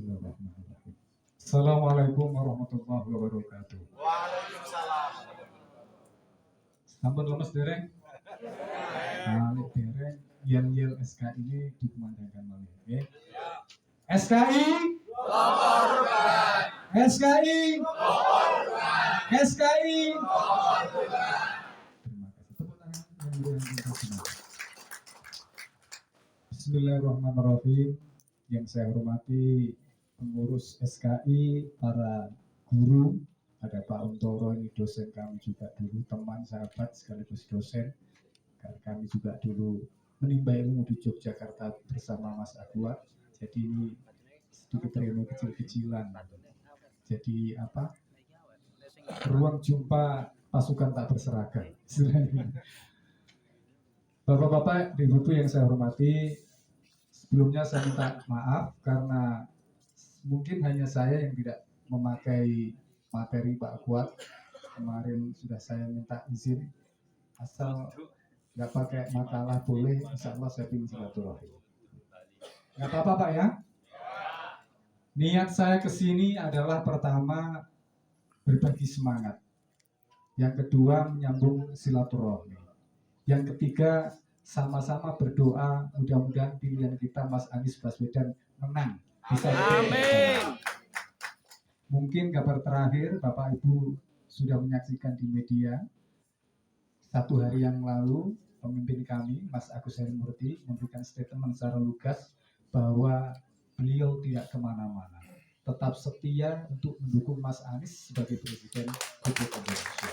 Bismillahirrahmanirrahim. Assalamualaikum warahmatullahi wabarakatuh. Waalaikumsalam. Sampun lemes dereng? Balik dereng, yel-yel SKI ini dikumandangkan malih. Okay? SKI SKI SKI. Terima kasih. Tepuk tangan yang meriah untuk semua. Bismillahirrahmanirrahim. Yang saya hormati pengurus SKI, para guru, ada Pak Untoro, ini dosen kami juga dulu, teman sahabat sekaligus dosen. Kami juga dulu menimba ilmu di Yogyakarta bersama Mas Agua. Jadi ini sedikit ilmu kecil-kecilan. Jadi apa? Ruang jumpa pasukan tak berseragam. Bapak-bapak, ibu-ibu yang saya hormati, sebelumnya saya minta maaf karena mungkin hanya saya yang tidak memakai materi Pak Kuat. Kemarin sudah saya minta izin, asal nggak pakai makalah boleh, insya Allah saya pilih silaturahim. Nggak apa-apa Pak ya? Niat saya kesini adalah pertama berbagi semangat, yang kedua menyambung silaturahmi, yang ketiga sama-sama berdoa mudah-mudahan pilihan kita Mas Anies Baswedan menang. Bisa. Amin. Mungkin kabar terakhir Bapak Ibu sudah menyaksikan di media, 1 hari yang lalu pemimpin kami Mas Agus Harimurti memberikan statement secara lugas bahwa beliau tidak kemana-mana, tetap setia untuk mendukung Mas Anies sebagai Presiden Republik Indonesia.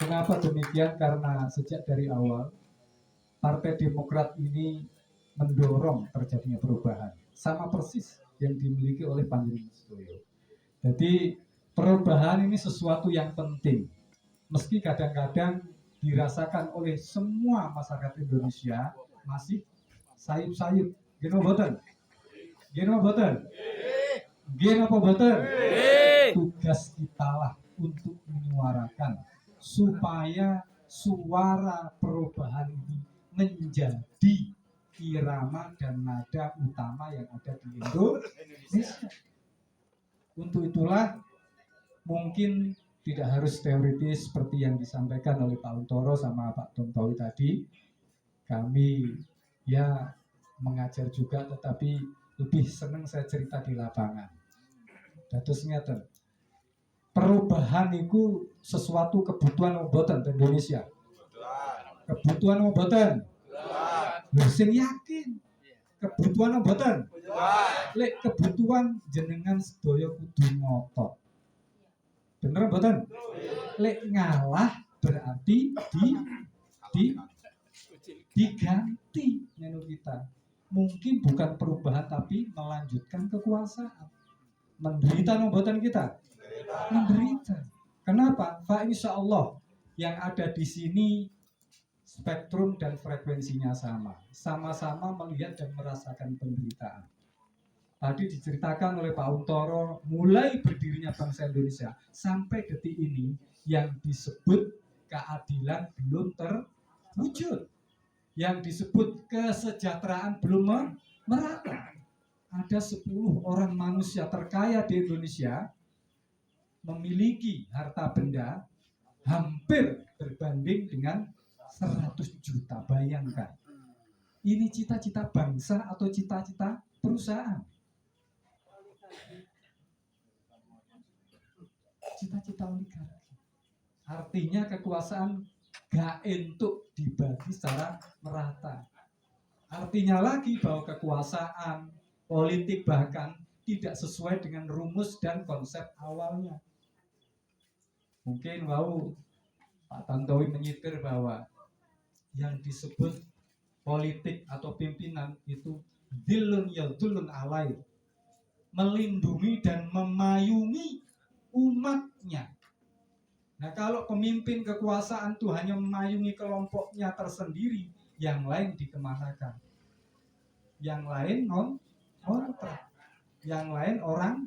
Kenapa demikian? Karena sejak dari awal Partai Demokrat ini mendorong terjadinya perubahan, sama persis yang dimiliki oleh Panjenengan Sutoyo. Jadi perubahan ini sesuatu yang penting, meski kadang-kadang dirasakan oleh semua masyarakat Indonesia masih sayup-sayup. Gino boten? Gino boten? Gino apa boten? Tugas kita lah untuk menyuarakan supaya suara perubahan ini menjadi irama dan nada utama yang ada di Indonesia. Untuk itulah mungkin tidak harus teoritis seperti yang disampaikan oleh Pak Untoro sama Pak Tontowi tadi. Kami ya mengajar juga, tetapi lebih senang saya cerita di lapangan. Dados ngeten. Perubahan itu sesuatu kebutuhan oboten di Indonesia. Kebutuhan oboten. Sing yakin kebutuhan oboten. Lek kebutuhan jenengan sedaya kudu ngotot. Bener mboten? Lek ngalah berarti diganti menu kita. Mungkin bukan perubahan tapi melanjutkan kekuasaan. Menderita mboten kita? Menderita. Kenapa? Fa insya Allah yang ada di sini spektrum dan frekuensinya sama-sama melihat dan merasakan penderitaan. Tadi diceritakan oleh Pak Untoro, mulai berdirinya bangsa Indonesia sampai detik ini yang disebut keadilan belum terwujud, yang disebut kesejahteraan belum merata. Ada 10 orang manusia terkaya di Indonesia memiliki harta benda hampir berbanding dengan 100 juta. Bayangkan, ini cita-cita bangsa atau cita-cita perusahaan? Cita-cita oligarki. Artinya kekuasaan gak entuk dibagi secara merata. Artinya lagi bahwa kekuasaan, politik bahkan tidak sesuai dengan rumus dan konsep awalnya. Mungkin Pak Tantowi menyitir bahwa yang disebut politik atau pimpinan itu dhillun yadhullun alai, melindungi dan memayungi umatnya. Nah, kalau pemimpin kekuasaan itu hanya memayungi kelompoknya tersendiri, yang lain dikemanakan? Yang lain kontrak, yang lain orang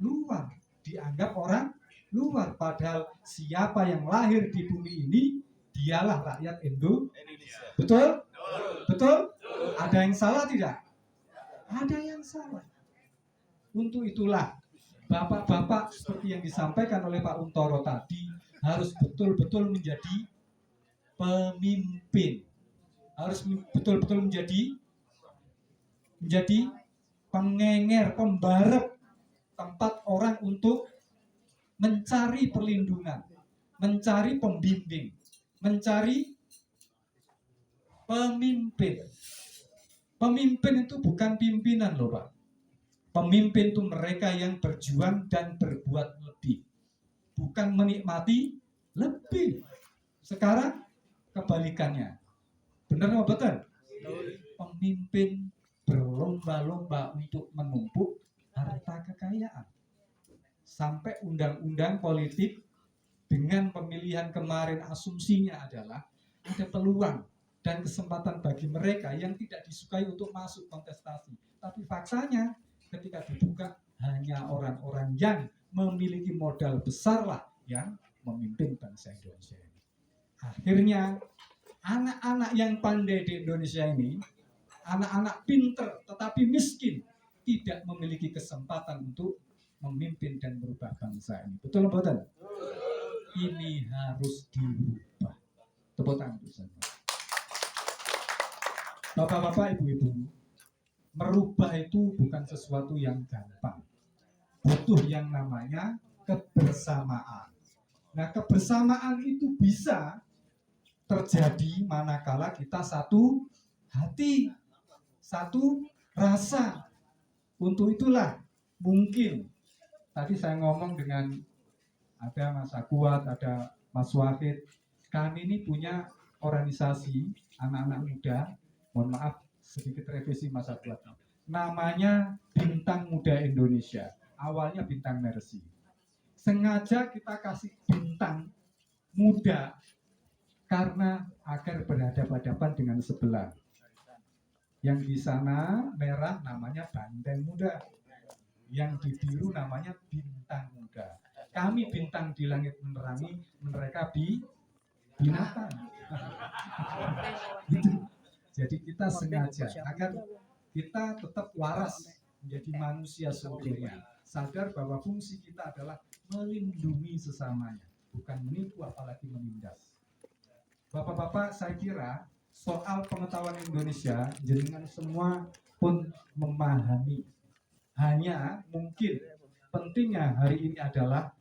luar, dianggap orang luar. Padahal siapa yang lahir di bumi ini, dialah rakyat Indonesia. Betul? Betul? Ada yang salah tidak? Ada yang salah. Untuk itulah bapak-bapak seperti yang disampaikan oleh Pak Untoro tadi harus betul-betul menjadi pemimpin, harus betul-betul menjadi pengenger, pembarep tempat orang untuk mencari perlindungan, mencari pembimbing, mencari pemimpin. Pemimpin itu bukan pimpinan loh Pak. Pemimpin itu mereka yang berjuang dan berbuat lebih, bukan menikmati lebih. Sekarang kebalikannya. Benar nggak betul? Pemimpin berlomba-lomba untuk menumpuk harta kekayaan. Sampai undang-undang politik dengan pemilihan kemarin asumsinya adalah ada peluang dan kesempatan bagi mereka yang tidak disukai untuk masuk kontestasi. Tapi faktanya ketika dibuka hanya orang-orang yang memiliki modal besar lah yang memimpin bangsa Indonesia ini. Akhirnya anak-anak yang pandai di Indonesia ini, anak-anak pinter tetapi miskin, tidak memiliki kesempatan untuk memimpin dan merubah bangsa ini. Betul betul? Ini harus dirubah. Tepuk tangan bersama. Bapak-bapak, ibu-ibu, merubah itu bukan sesuatu yang gampang. Butuh yang namanya kebersamaan. Nah, kebersamaan itu bisa terjadi manakala kita satu hati, satu rasa. Untuk itulah mungkin tadi saya ngomong dengan ada Mas Akuat, ada Mas Wahid. Kami ini punya organisasi anak-anak muda. Mohon maaf sedikit revisi Mas Akuat. Namanya Bintang Muda Indonesia. Awalnya Bintang Mercy. Sengaja kita kasih bintang muda karena agar berhadapan-hadapan dengan sebelah. Yang di sana merah namanya Banteng Muda. Yang di biru namanya Bintang Muda. Kami bintang di langit menerangi, mereka binatang. Gitu. Jadi kita sengaja agar kita tetap waras menjadi manusia seutuhnya. Sadar bahwa fungsi kita adalah melindungi sesamanya, bukan menipu apalagi menindas. Bapak-bapak, saya kira soal pengetahuan Indonesia jenengan semua pun memahami. Hanya mungkin pentingnya hari ini adalah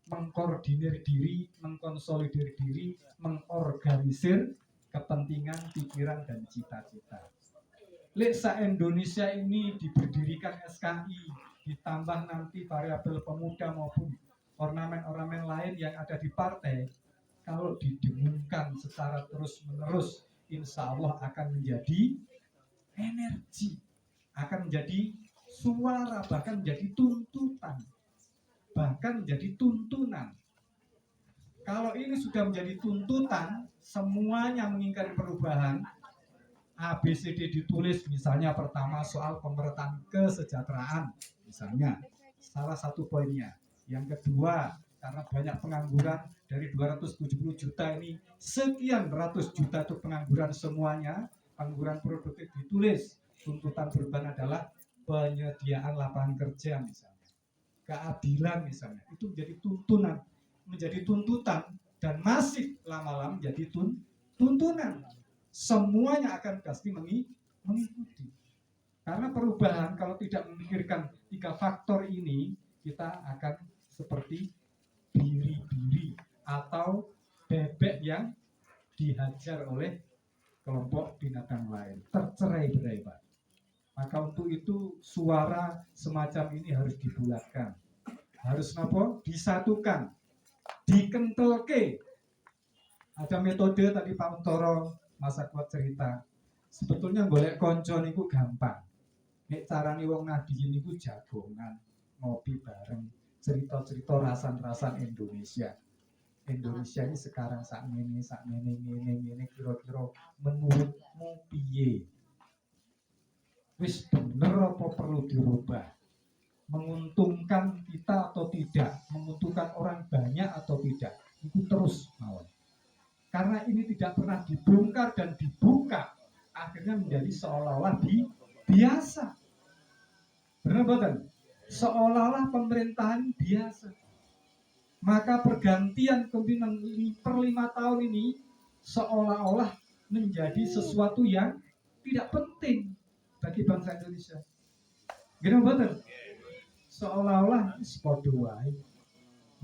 mengkoordinir diri, mengkonsolidir diri, mengorganisir kepentingan, pikiran, dan cita-cita. Leksa Indonesia ini diberdirikan SKI, ditambah nanti variabel pemuda maupun ornamen-ornamen lain yang ada di partai. Kalau didengungkan secara terus-menerus, insya Allah akan menjadi energi, akan menjadi suara, bahkan menjadi tuntutan, bahkan menjadi tuntunan. Kalau ini sudah menjadi tuntutan, semuanya mengingkari perubahan, ABCD ditulis, misalnya pertama soal pemerataan kesejahteraan, misalnya salah satu poinnya. Yang kedua, karena banyak pengangguran, dari 270 juta ini sekian ratus juta itu pengangguran semuanya, pengangguran produktif ditulis. Tuntutan perubahan adalah penyediaan lapangan kerja misalnya, keadilan misalnya, itu menjadi tuntunan, menjadi tuntutan, dan masih lama-lama menjadi tuntunan. Semuanya akan pasti mengikuti. Karena perubahan kalau tidak memikirkan 3 faktor ini, kita akan seperti biri-biri atau bebek yang dihajar oleh kelompok binatang lain, tercerai-berai, Pak. Maka untuk itu suara semacam ini harus dibulatkan, harus disatukan, dikentelke. Ada metode tadi Pak Untoro, Mas Akuat cerita, sebetulnya golek konco niku gampang. Nek carane wong nadiyin niku jagongan, ngopi bareng, cerita-cerita rasan-rasan Indonesia. Indonesia ini sekarang sak ngene kira-kira menurutmu piye? Wis bener apa perlu dirubah? Menguntungkan kita atau tidak? Menguntungkan orang banyak atau tidak? Itu terus mawon. Karena ini tidak pernah dibongkar dan dibuka, akhirnya menjadi seolah-olah biasa. Benar betul? seolah-olah pemerintahan biasa. Maka pergantian kepemimpinan per 5 tahun ini seolah-olah menjadi sesuatu yang tidak penting bagi bangsa Indonesia. Gini betul? Seolah-olah padha wae.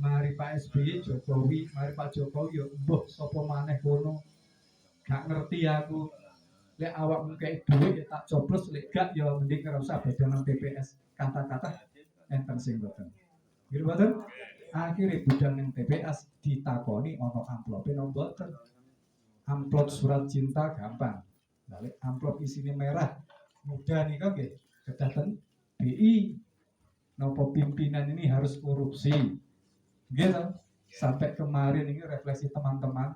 Mari Pak SBY Jokowi, mari Pak Jokowi yo mbah sapa maneh kono. Gak ngerti aku. Lek awakmu kei dhuwit ya tak coblos, lek gak ya mending ora usah beda nang TPS. Kata-kata enten sing mboten. Nggih mboten? Akhire budal ning TPS ditakoni ana amplope napa mboten. Amplop surat cinta gampang. Lah lek amplop isine merah mudah nika nggih kedaten BI. Napa pimpinan ini harus korupsi. Gitu. Sampai kemarin ini refleksi teman-teman,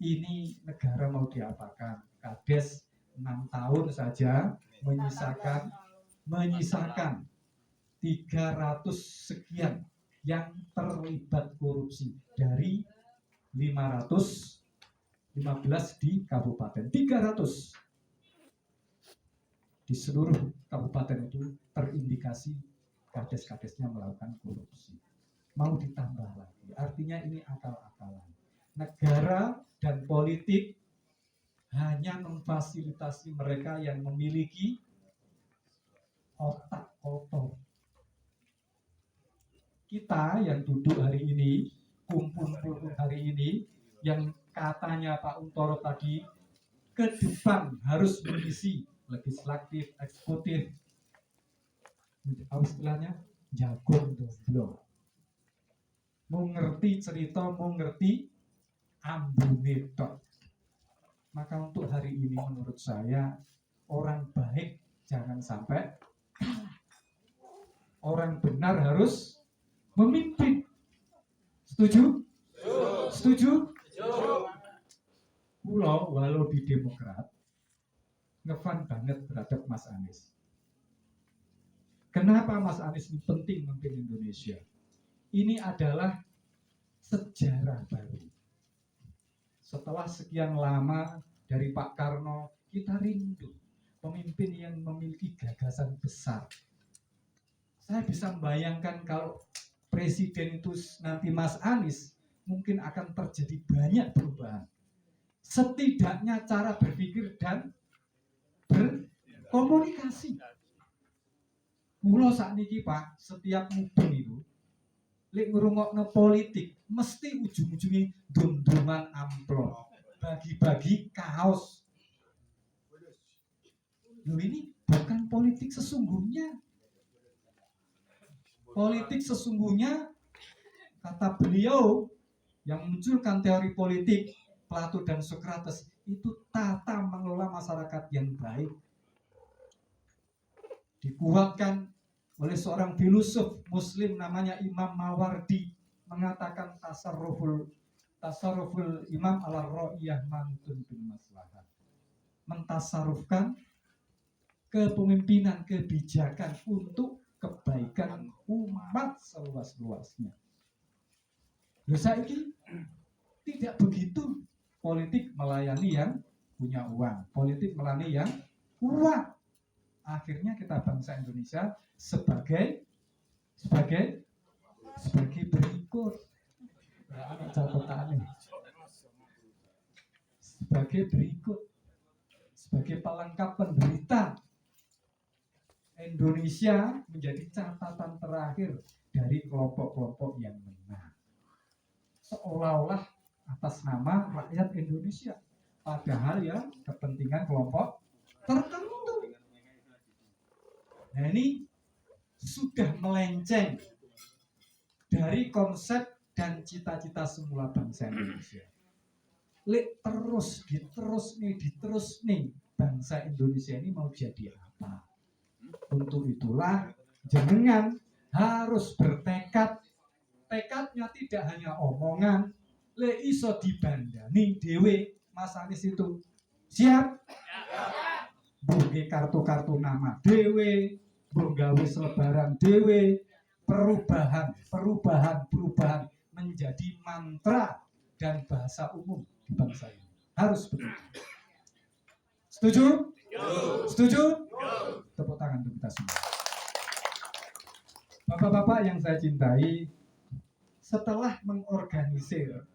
ini negara mau diapakan? Kades 6 tahun saja menyisakan 300 sekian yang terlibat korupsi dari 515 di kabupaten. 300 di seluruh kabupaten itu terindikasi kades-kadesnya melakukan korupsi. Mau ditambah lagi, artinya ini akal-akalan. Negara dan politik hanya memfasilitasi mereka yang memiliki otak kotor. Kita yang duduk hari ini, kumpul hari ini, yang katanya Pak Untoro tadi, ke depan harus mengisi legislatif, eksekutif, apa istilahnya? Jagung belum. Mau ngerti cerita, mau ngerti ambune tok. Maka untuk hari ini menurut saya orang baik jangan sampai orang benar harus memimpin. Setuju? Setuju? Pulau walau di Demokrat ngefan banget terhadap Mas Anies. Kenapa Mas Anies ini penting memimpin Indonesia? Ini adalah sejarah baru. Setelah sekian lama dari Pak Karno, kita rindu pemimpin yang memiliki gagasan besar. Saya bisa membayangkan kalau presiden itu nanti Mas Anies, mungkin akan terjadi banyak perubahan. Setidaknya cara berpikir dan berkomunikasi. Kulo sakniki Pak, setiap mudeng itu lek ngrungokno politik mesti ujung-ujungnya dundungan amplop, bagi-bagi kaos. Loh ini bukan politik sesungguhnya. Politik sesungguhnya, kata beliau yang munculkan teori politik Plato dan Socrates, itu tata mengelola masyarakat yang baik. Dikuatkan oleh seorang filosof Muslim namanya Imam Mawardi, mengatakan tasarruful imam ala ra'iyah mantun bil maslahah. Mentasarufkan kepemimpinan, kebijakan untuk kebaikan umat seluas-luasnya. Loh saiki tidak begitu. Politik melayani yang punya uang, politik melayani yang kuat. Akhirnya kita bangsa Indonesia sebagai berikut. Ya, anak catatan sebagai berikut, sebagai pelengkap penderita. Indonesia menjadi catatan terakhir dari kelompok-kelompok yang menang. Seolah-olah atas nama rakyat Indonesia, padahal ya kepentingan kelompok tertentu. Nah ini sudah melenceng dari konsep dan cita-cita semula bangsa Indonesia. Lek diterus nih bangsa Indonesia ini mau jadi apa? Untuk itulah jenengan harus bertekad. Tekadnya tidak hanya omongan, lek iso dibandani dewe. Mas Anies itu siap? Buge kartu-kartu nama dewe, menggawe selebaran dewe, perubahan menjadi mantra dan bahasa umum di bangsa ini. Harus begitu. Setuju? Setuju? Tepuk tangan untuk kita semua. Bapak-bapak yang saya cintai, setelah mengorganisir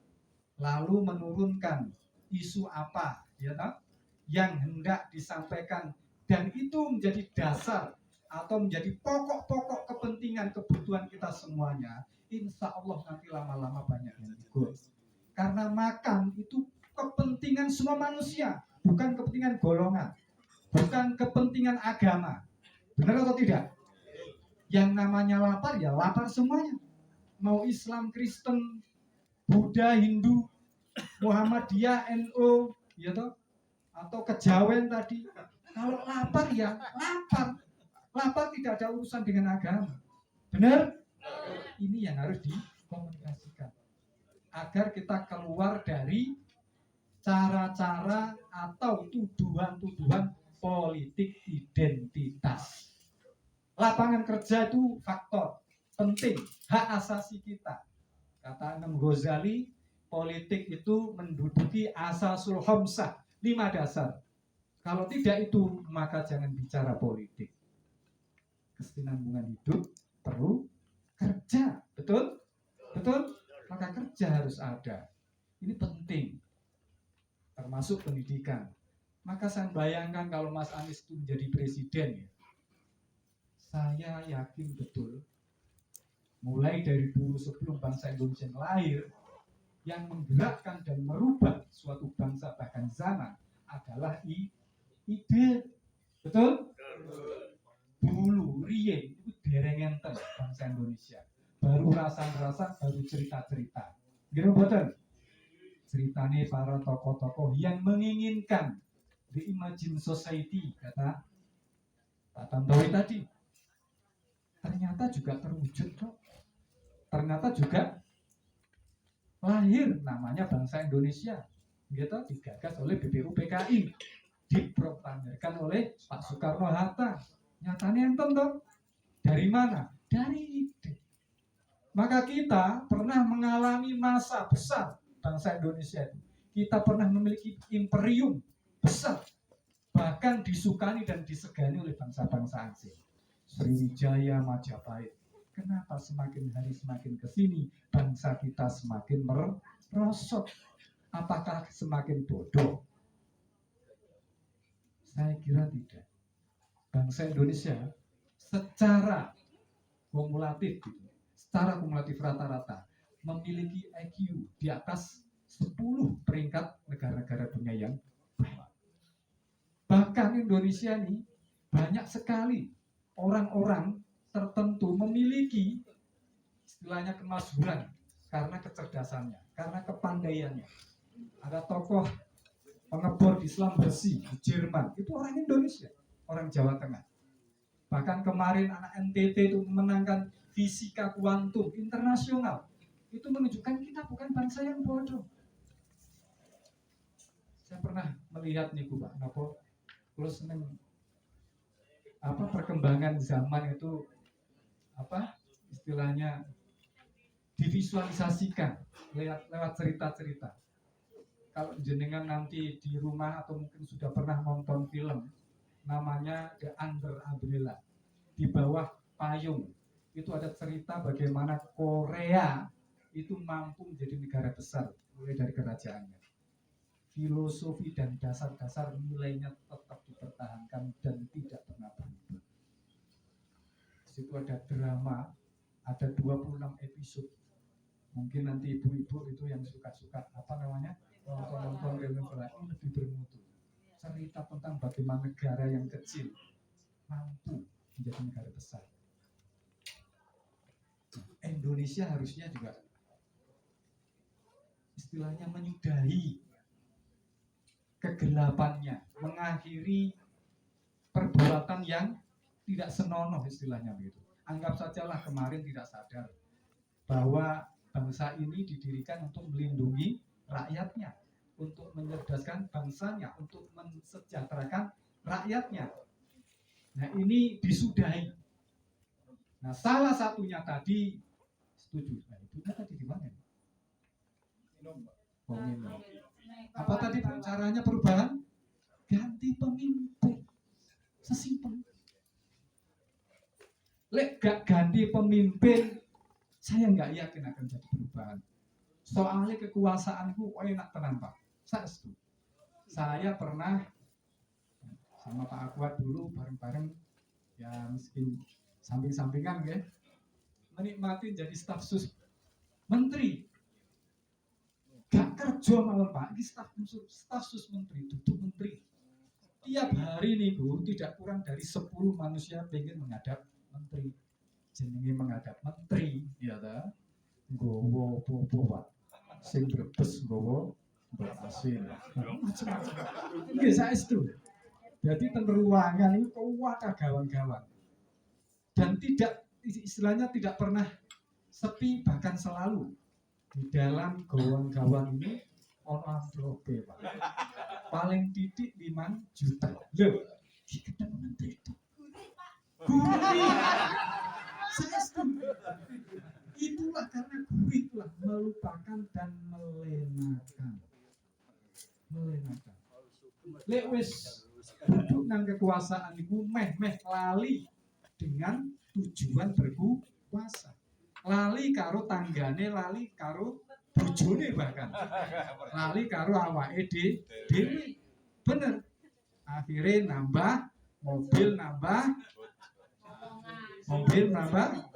lalu menurunkan isu apa ya tak? Yang hendak disampaikan dan itu menjadi dasar atau menjadi pokok-pokok kepentingan kebutuhan kita semuanya, insya Allah nanti lama-lama banyak yang ikut. Karena makan itu kepentingan semua manusia, bukan kepentingan golongan, bukan kepentingan agama. Benar atau tidak? Yang namanya lapar ya lapar semuanya. Mau Islam, Kristen, Buddha, Hindu, Muhammadiyah, NU, ya toh, atau kejawen tadi. Kalau lapar ya lapar. Lapar tidak ada urusan dengan agama. Benar? Ini yang harus dikomunikasikan. Agar kita keluar dari cara-cara atau tuduhan-tuduhan politik identitas. Lapangan kerja itu faktor penting, hak asasi kita. Kata Imam Ghazali, politik itu menduduki asasul khamsah, 5 dasar. Kalau tidak itu, maka jangan bicara politik. Kesinambungan hidup perlu kerja, betul? Betul? Maka kerja harus ada. Ini penting, termasuk pendidikan. Maka saya bayangkan kalau Mas Anies itu menjadi presiden, ya, saya yakin betul, mulai dari dulu sebelum bangsa Indonesia lahir, yang menggerakkan dan merubah suatu bangsa bahkan zaman adalah ide, betul? Dulu riyen itu dereng enten bangsa Indonesia, baru rasa-rasa, baru cerita-cerita. Gitu betul? Ceritanya para tokoh-tokoh yang menginginkan the imagine society, kata Pak Tantowi tadi, ternyata juga terwujud kok. Ternyata juga lahir namanya bangsa Indonesia, gitu, digagas oleh BPUPKI, diproklamirkan oleh Pak Soekarno Hatta. Nyatanya enten dong. Dari mana? Dari ide. Maka kita pernah mengalami masa besar bangsa Indonesia itu. Kita pernah memiliki imperium besar, bahkan disukani dan disegani oleh bangsa-bangsa asing. Sriwijaya, Majapahit. Kenapa semakin hari semakin kesini bangsa kita semakin merosot? Apakah semakin bodoh? Saya kira tidak. Bangsa Indonesia secara kumulatif, secara kumulatif rata-rata memiliki IQ di atas 10 peringkat negara-negara dunia yang bawah. Bahkan Indonesia ini banyak sekali orang-orang tertentu memiliki istilahnya kemasyhuran karena kecerdasannya, karena kepandaiannya. Ada tokoh pengebor Islam bersih di Jerman, itu orang Indonesia, orang Jawa Tengah. Bahkan kemarin anak NTT itu memenangkan fisika kuantum internasional. Itu menunjukkan kita bukan bangsa yang bodoh. Saya pernah melihat nih Pak, Nopo, terus perkembangan zaman itu istilahnya divisualisasikan lewat cerita-cerita. Kalau jenengan nanti di rumah atau mungkin sudah pernah nonton film namanya The Under Umbrella, di bawah payung, itu ada cerita bagaimana Korea itu mampu menjadi negara besar mulai dari kerajaannya. Filosofi dan dasar-dasar nilainya tetap dipertahankan dan tidak pernah berubah. Di situ ada drama, ada 26 episode. Mungkin nanti ibu-ibu itu yang suka-suka nonton film ini lebih bermutu. Cerita tentang bagaimana negara yang kecil mampu menjadi negara besar. Indonesia harusnya juga istilahnya menyudahi kegelapannya, mengakhiri perbuatan yang tidak senonoh istilahnya begitu. Anggap sajalah kemarin tidak sadar bahwa bangsa ini didirikan untuk melindungi rakyatnya, untuk mencerdaskan bangsanya, untuk mensejahterakan rakyatnya. Nah ini disudahi. Nah salah satunya tadi setuju. Nah itu tadi di mana? Minum. Apa tadi caranya perubahan? Ganti pemimpin. Sesimpel. Lek gak ganti pemimpin, saya nggak yakin akan jadi perubahan. Soalnya kekuasaan itu enak tenang Pak. Saya pernah sama Pak Akwat dulu bareng-bareng, ya miskin samping-sampingan ya, menikmati jadi staf sus menteri. Gak kerja malam Pak, ini staf sus menteri, duduk menteri. Tiap hari nih Bu, tidak kurang dari 10 manusia pengen menghadap menteri. Jenenge menghadap menteri, ya ta? Gowo popo Pak. Sing brebes gowo berasin. Macam-macam. Nggih saestu. Jadi teng ruangan itu kuat kawan-kawan. Dan tidak istilahnya tidak pernah sepi, bahkan selalu di dalam gawang-gawang ini ono amplopé Pak. Paling titik 5 juta. Loh, ketemu menteri itu. Gurih. Saya setuju. Itulah karena gurih itulah melupakan dan melenakan. Lek wis duduk nang kekuasaan itu meh lali dengan tujuan berkuasa. Lali karo tanggane, lali karo bojone bahkan. Lali karo awake dhewe. Bener. Akhirnya nambah mobil, nambah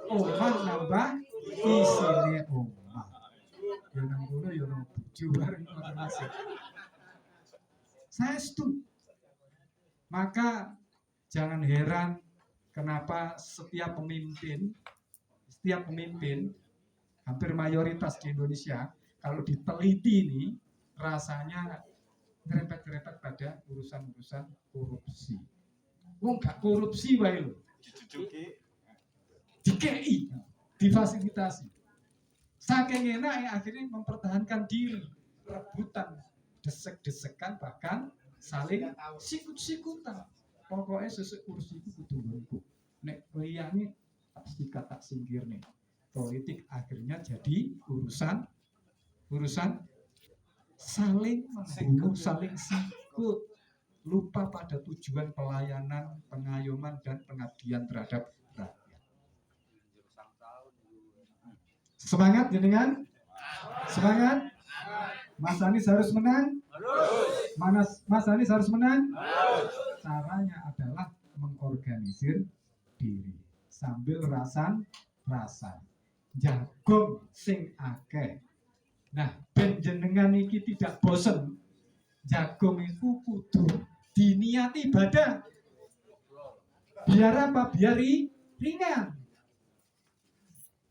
omah, nambah isine omah. Ya nang ngono ya nang bojo bareng masing-masing. Saya setuju. Maka jangan heran kenapa setiap pemimpin hampir mayoritas di Indonesia kalau diteliti ini rasanya ngerepet-ngerepet pada urusan-urusan korupsi. Wong gak korupsi wae lho. Dikei, difasilitasi. Saking enak akhirnya mempertahankan diri, rebutan, desek-desekan, bahkan saling sikut-sikutan. Pokoknya sesuk kursi itu kudu nggo. Nek liyane tak sikat tak singkir nih. Politik akhirnya jadi urusan saling membunuh, saling sikut, lupa pada tujuan pelayanan, pengayoman dan pengabdian terhadap rakyat. Semangat jenengan? Semangat? Mas Anies harus menang? Mas Anies harus menang? Caranya adalah mengorganisir diri sambil rasan jagung sing akeh. Nah, ben jenengan iki tidak bosen, jagung itu kudu diniati ibadah. Biar apa? Biar ringan.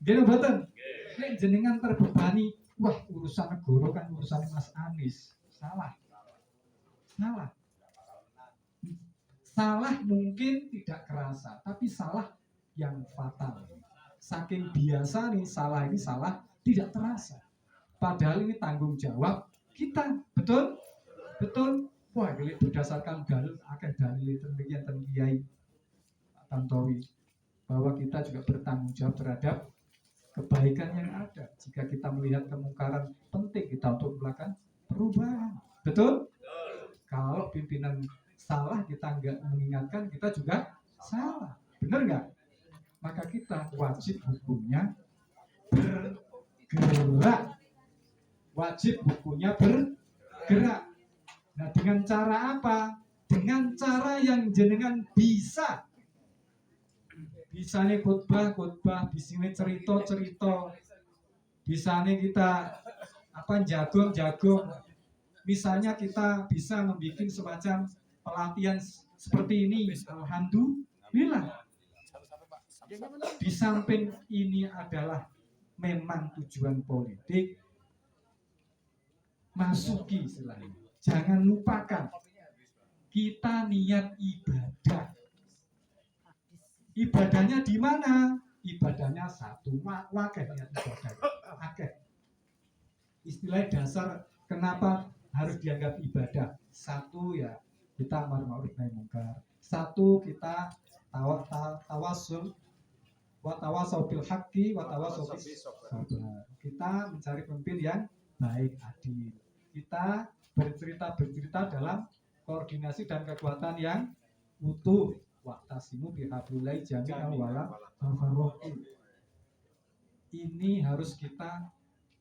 Gini boten. Nek jenengan terbebani, wah urusan negara kan urusan Mas Anies. Salah mungkin tidak kerasa, tapi salah yang fatal. Saking biasa nih salah ini salah tidak terasa. Padahal ini tanggung jawab kita, betul? Wah, ini berdasarkan dalil, dalil ten Kiai Tantowi bahwa kita juga bertanggung jawab terhadap kebaikan yang ada. Jika kita melihat kemungkaran, penting kita untuk melakukan perubahan, betul? Kalau pimpinan salah kita nggak mengingatkan, kita juga salah, benar nggak? Maka kita wajib hukumnya bergerak. Nah, dengan cara apa? Dengan cara yang jenengan bisa. Bisanya khotbah, bisanya cerita. Bisanya kita jagung. Misalnya kita bisa membuat semacam pelatihan seperti ini. Alhamdulillah. Di samping ini adalah memang tujuan politik, masuki istilahnya. Jangan lupakan kita niat ibadah. Ibadahnya di mana? Ibadahnya satu, wakil niat ibadah. Akeh. Istilah dasar kenapa harus dianggap ibadah? Satu ya kita amar ma'ruf nahi mungkar. Satu kita tawasul wa tawasau bil haqqi wa tawasau bis sabr. Kita mencari pemimpin yang baik, adil. Kita bercerita dalam koordinasi dan kekuatan yang utuh. wa'tasimu bihablillah jami'an wala tafarraqu. Ini harus kita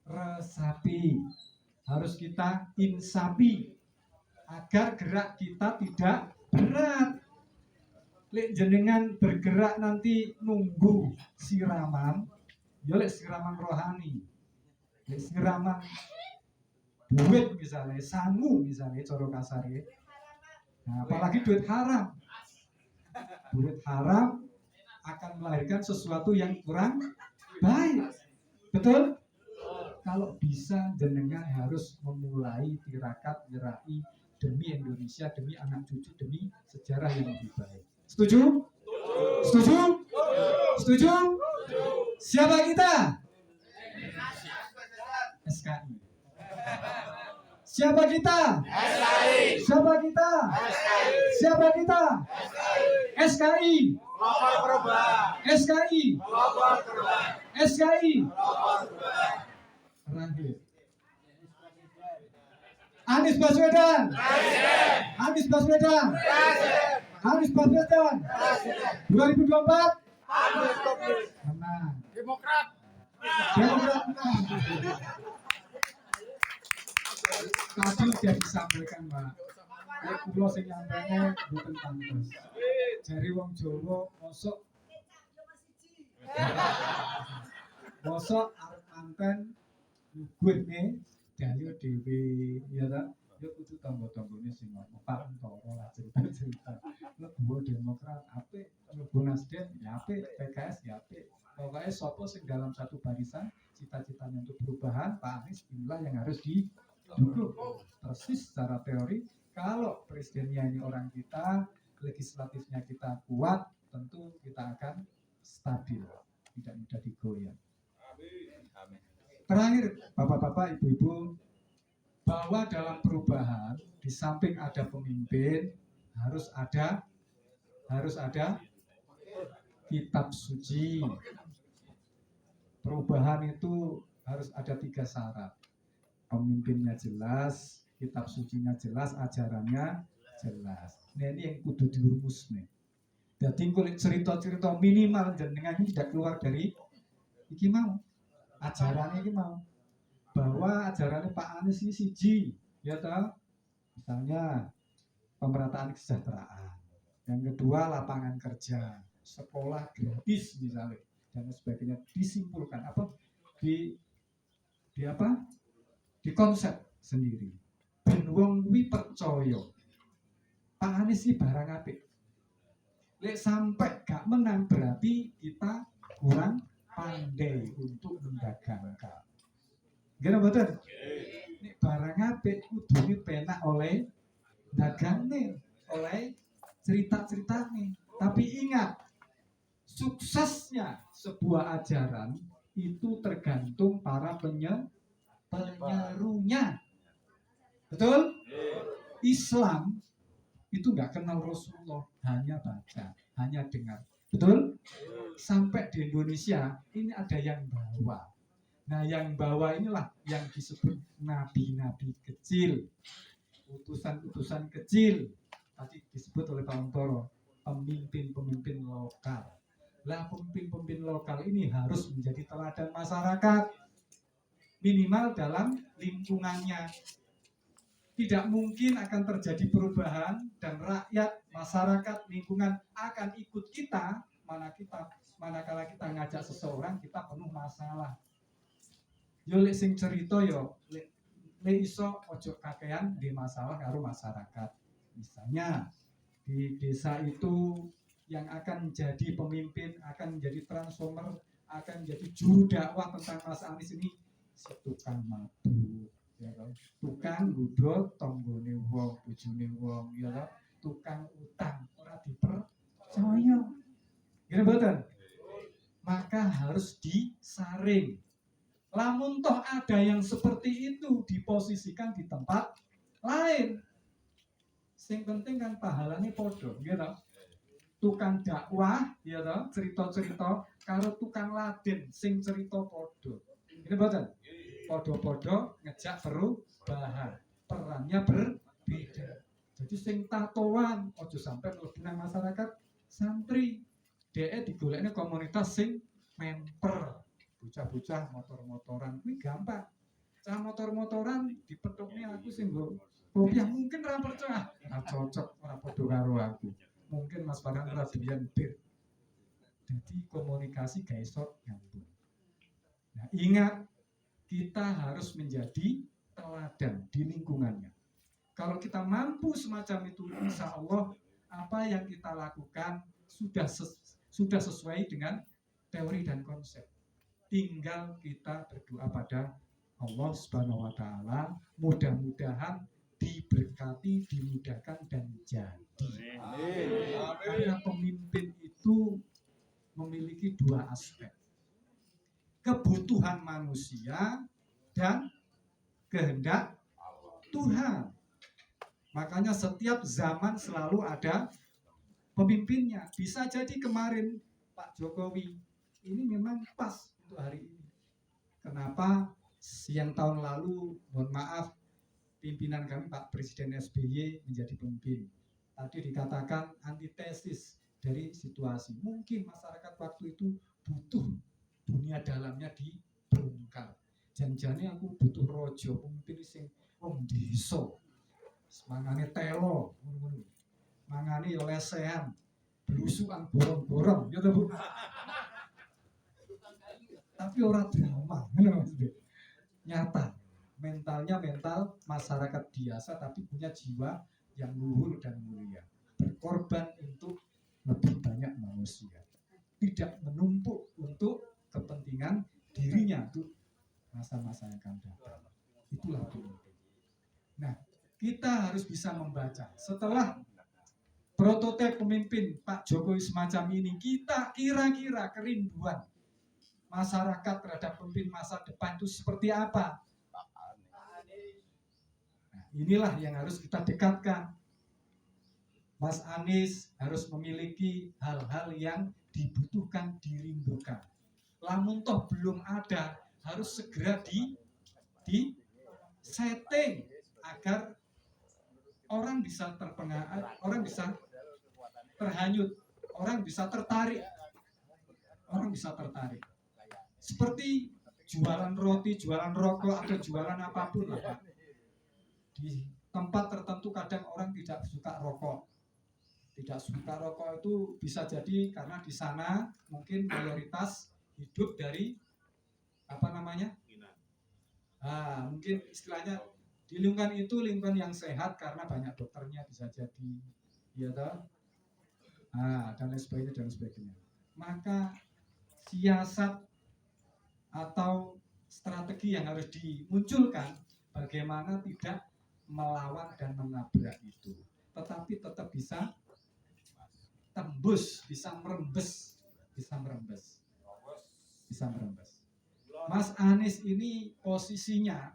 resapi, harus kita insapi agar gerak kita tidak berat. Lek jenengan bergerak nanti nunggu siraman, ya lek siraman rohani, lek siraman duit misalnya, sangu misalnya, coro kasarnya. Nah, apalagi duit haram. Duit haram akan melahirkan sesuatu yang kurang baik. Betul? Kalau bisa jenengan harus memulai tirakat nyerai demi Indonesia, demi anak cucu, demi sejarah yang lebih baik. Setuju? Setuju? Setuju? Siapa kita? SKI. Siapa kita? SKI. Siapa kita? SKI. Siapa kita? SKI. Kelompok perubahan. SKI. Kelompok perubahan. SKI. Kelompok perubahan. Terakhir. Anies Baswedan. Presiden. Anies Baswedan. Presiden. Anies Baswedan. Presiden. 2024 Anies Komunis. menang. Demokrat. Demokrat menang. Tadi sudah disampaikan, Pak. Lek kula sing nyampainya mboten pantes. Jari wong Jawa mosok arep manten nyuguhne dayo dhewe ya ta. Ya kudu tangga-tanggane sing ngomong Pak Entoro lah cerita-cerita. Lebu Demokrat apik, lebu Nasdem ya apik, PKS ya apik. Pokoknya sapa sing dalam satu barisan cita-citanya untuk perubahan, Pak Anies inilah yang harus didukung. Persis secara teori, kalau presidennya ini orang kita, legislatifnya kita kuat, tentu kita akan stabil, tidak mudah digoyang. Terakhir, bapak-bapak, ibu-ibu, bahwa dalam perubahan di samping ada pemimpin, harus ada kitab suci. Perubahan itu harus ada 3 syarat. Pemimpinnya jelas, kitab sucinya jelas, ajarannya jelas. Nah, ini yang kudu dirumus nih. Jadi kulit cerita-cerita minimal jenengan ini tidak keluar dari iki mau. Ajarannya iki mau. Bahwa ajarannya Pak Anies ini siji, ya tahu? Misalnya pemerataan kesejahteraan. Yang kedua lapangan kerja, sekolah gratis misalnya dan sebagainya, disimpulkan apa di apa? Di konsep sendiri. Ben wong kuwi percaya Pak Anies iki barang apik. Lek sampai gak menang berarti kita kurang pandai untuk mendagangkan. Gimana betul? Ini barang apik kudune penak oleh dagangne, oleh cerita-ceritanya. Tapi ingat, suksesnya sebuah ajaran itu tergantung para penyerunya. Betul? Islam itu nggak kenal Rasulullah, hanya baca, hanya dengar. Betul? Sampai di Indonesia ini ada yang bawa. Nah, yang bawa inilah yang disebut nabi-nabi kecil, utusan-utusan kecil. Tadi disebut oleh Pak Ontoro, pemimpin-pemimpin lokal. Lah, pemimpin-pemimpin lokal ini harus menjadi teladan masyarakat, minimal dalam lingkungannya. Tidak mungkin akan terjadi perubahan dan rakyat, masyarakat, lingkungan akan ikut kita manakala kita ngajak seseorang kita penuh masalah. Yo lek sing cerita yo lek iso ojo kakean di masalah karo masyarakat. Misalnya di desa itu yang akan menjadi pemimpin, akan menjadi transformer, akan menjadi juru dakwah tentang Mas Anies ini si tukang mabuk, ya kan? Tukang ngudol tonggone wong, bojone wong, ya kan? Tukang utang ora dipercaya. Gini betul? Maka harus disaring. Lamun toh ada yang seperti itu diposisikan di tempat lain. Sing penting kan pahalane podo, gitu. Tukang dakwah, ya toh, cerita-cerita karo tukang laden sing cerita podo. Ini betul? Podo-podo ngejak perubahan. Perannya berbeda. Jadi sing tatoan ojo sampai mlebu nang masyarakat santri DE digolekne komunitas sing memper bocah-bocah motor-motoran kuwi gampang. Cah motor-motoran dipethukne aku sing nggo kopiah mungkin ra percaya. Ora cocok, ora padha karo aku. Mungkin Mas Farhan ora biyen bir. Jadi komunikasi gak iso nyambung. Nah, ingat kita harus menjadi teladan di lingkungannya. Kalau kita mampu semacam itu, insya Allah apa yang kita lakukan sudah sesuai dengan teori dan konsep. Tinggal kita berdoa pada Allah Subhanahu wa taala, mudah-mudahan diberkati, dimudahkan dan jadi. Karena pemimpin itu memiliki dua aspek. Kebutuhan manusia dan kehendak Tuhan. Makanya setiap zaman selalu ada pemimpinnya. Bisa jadi kemarin Pak Jokowi ini memang pas untuk hari ini. Kenapa yang tahun lalu, mohon maaf, pimpinan kami Pak Presiden SBY menjadi pemimpin. Tadi dikatakan antitesis dari situasi. Mungkin masyarakat waktu itu butuh dunia dalamnya dibongkar. Janjane aku butuh rojo pemimpin sing wong desa. Mangane telo, ngono-ngono. Mangane lesehan, blusukan borong-borong, ya Bu. Tapi orang drama, nyata. Mentalnya mental masyarakat biasa, tapi punya jiwa yang luhur dan mulia. Berkorban untuk lebih banyak manusia. Tidak menumpuk untuk kepentingan dirinya untuk masa-masa yang akan datang. Itulah pemimpin. Nah, kita harus bisa membaca. Setelah prototipe pemimpin Pak Jokowi semacam ini, kita kira-kira kerinduan masyarakat terhadap pemimpin masa depan itu seperti apa? Nah, inilah yang harus kita dekatkan. Mas Anies harus memiliki hal-hal yang dibutuhkan, dirindukan. Lamun toh belum ada, harus segera di setting agar orang bisa terpengaruh, orang bisa terhanyut, orang bisa tertarik. Seperti jualan roti, jualan rokok, atau jualan apapun lah Pak. Di tempat tertentu kadang orang tidak suka rokok. Tidak suka rokok itu bisa jadi karena di sana mungkin mayoritas hidup dari mungkin istilahnya di lingkungan itu lingkungan yang sehat karena banyak dokternya bisa jadi, ya toh. Dan lain sebagainya. Maka siasat atau strategi yang harus dimunculkan bagaimana tidak melawan dan menabrak itu, tetapi tetap bisa tembus, bisa merembes. Mas Anies ini posisinya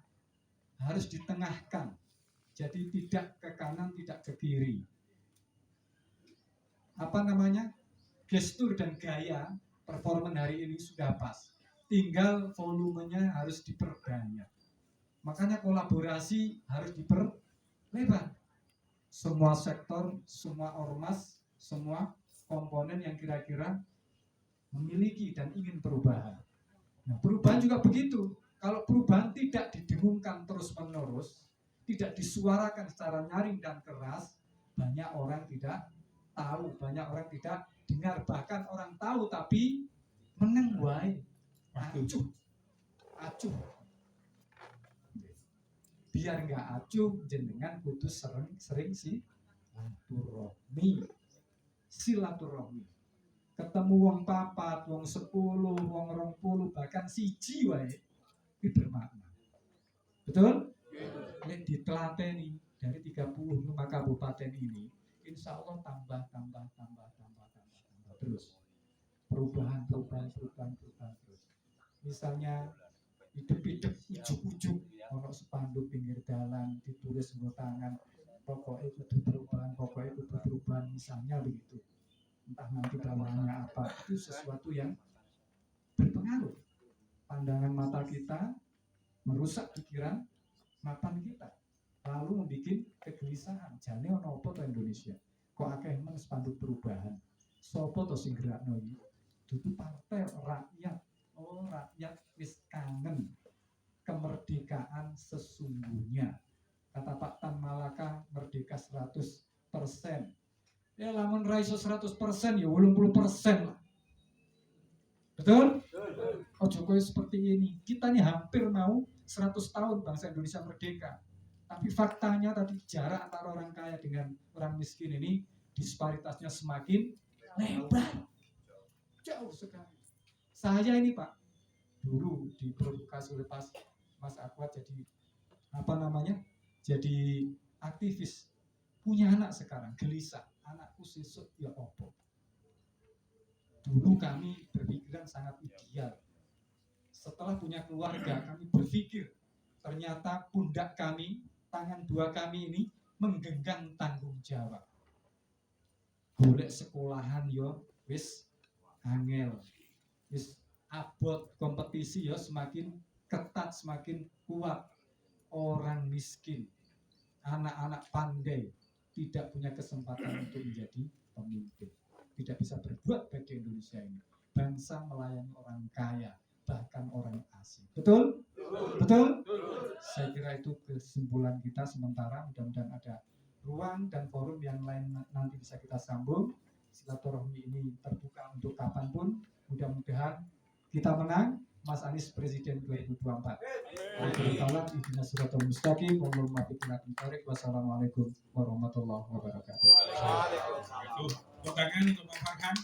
harus ditengahkan, jadi tidak ke kanan, tidak ke kiri. Gestur dan gaya performa hari ini sudah pas, tinggal volumenya harus diperbanyak. Makanya kolaborasi harus diperlebar. Semua sektor, semua ormas, semua komponen yang kira-kira memiliki dan ingin perubahan. Nah, perubahan juga begitu. Kalau perubahan tidak didengungkan terus-menerus, tidak disuarakan secara nyaring dan keras, banyak orang tidak tahu, banyak orang tidak dengar, bahkan orang tahu tapi meneng wae, acuh. Biar nggak acuh, jenengan kudu sering silaturahmi. Ketemu wong 4, wong 10, wong 20, bahkan siji wae itu bermakna. Betul? Nek ditelateni dari 35 kabupaten ini, insya Allah tambah terus. Perubahan terus. Misalnya hidup ujuk-ujuk ono spanduk pinggir jalan ditulis nggo tangan, pokoknya itu perubahan, misalnya begitu. Entah nanti namanya apa, itu sesuatu yang berpengaruh. Pandangan mata kita merusak pikiran mapan kita, lalu membuat kegelisahan. Jane ono apa to Indonesia? Kok akeh men spanduk perubahan? Sopo to sing gerakno iki? Dudu partai rakyat. Oh, rakyat wis kangen kemerdekaan sesungguhnya. Kata Pak Tan Malaka, merdeka 100%. Ya lamun ra iso 100% ya 80% lah. Betul? Oh Jokowi seperti ini. Kita nih hampir mau 100 tahun bangsa Indonesia merdeka. Tapi faktanya tadi jarak antara orang kaya dengan orang miskin ini disparitasnya semakin lebar. Jauh sekali. Saya ini Pak, dulu diprovokasi oleh Mas Akwat jadi jadi aktivis. Punya anak sekarang, gelisah. Anakku sesuk ya opo. Dulu kami berpikiran sangat ideal. Setelah punya keluarga, kami berpikir ternyata pundak kami, tangan dua kami ini menggenggam tanggung jawab. Golek sekolahan yo wis angel, wis abot, kompetisi yo semakin ketat, semakin kuat. Orang miskin, anak-anak pandai tidak punya kesempatan untuk menjadi pemimpin, tidak bisa berbuat bagi Indonesia ini. Bangsa melayani orang kaya, bahkan orang asing. Betul? Betul? Saya kira itu kesimpulan kita sementara. Mudah-mudahan ada ruang dan forum yang lain nanti bisa kita sambung. Silaturahmi ini terbuka untuk kapanpun. Mudah-mudahan kita menang. Mas Anies Presiden 2024. Wassalamualaikum warahmatullahi wabarakatuh. Tepuk tangan untuk Pak Farhan.